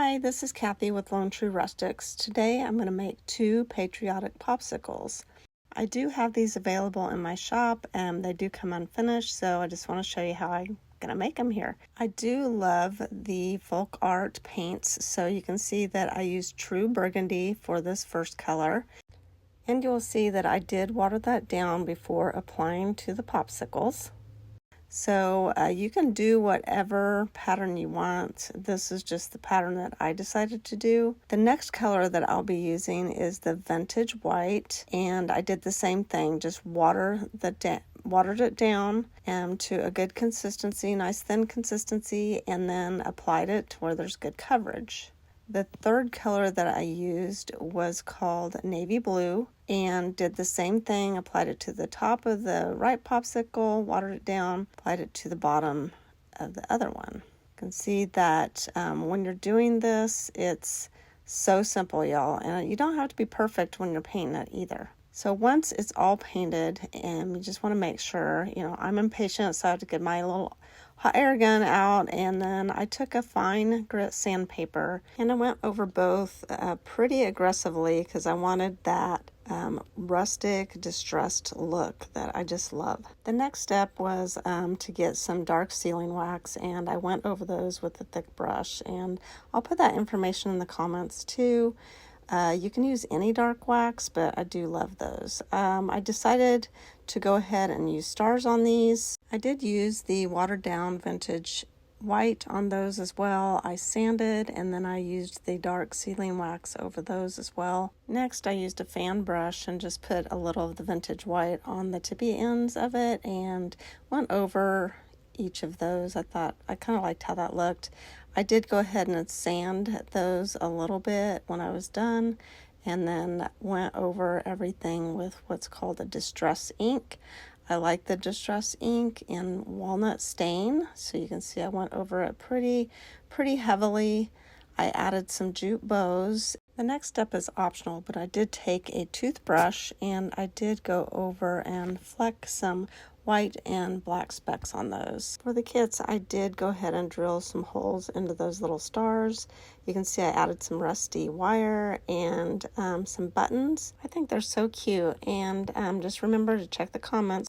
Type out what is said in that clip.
Hi, this is Kathy with Lone True Rustics. Today I'm going to make 2 patriotic popsicles. I do have these available in my shop and they do come unfinished, so I just want to show you how I'm going to make them here. I do love the folk art paints, so you can see that I used True Burgundy for this first color. And you'll see that I did water that down before applying to the popsicles. So you can do whatever pattern you want. This is just the pattern that I decided to do. The next color that I'll be using is the vintage white, and I did the same thing, just watered it down to a good consistency, nice thin consistency, and then applied it to where there's good coverage. The third color that I used was called navy blue, and did the same thing, applied it to the top of the right popsicle, watered it down, applied it to the bottom of the other one. You can see that when you're doing this, it's so simple, y'all, and you don't have to be perfect when you're painting it either. So once it's all painted, and you just want to make sure, I'm impatient, so I have to get my little hot air gun out, and then I took a fine grit sandpaper and I went over both pretty aggressively because I wanted that rustic distressed look that I just love. The next step was to get some dark sealing wax, and I went over those with a thick brush, and I'll put that information in the comments too. You can use any dark wax, but I do love those. I decided to go ahead and use stars on these. I did use the watered down vintage white on those as well. I sanded, and then I used the dark sealing wax over those as well. Next, I used a fan brush and just put a little of the vintage white on the tippy ends of it and went over each of those. I kind of liked how that looked. I did go ahead and sand those a little bit when I was done, and then went over everything with what's called a distress ink. I like the distress ink in walnut stain, so you can see I went over it pretty heavily. I added some jute bows. The next step is optional, but I did take a toothbrush and I did go over and fleck some white and black specks on those. For the kits, I did go ahead and drill some holes into those little stars. You can see I added some rusty wire and some buttons. I think they're so cute, and just remember to check the comments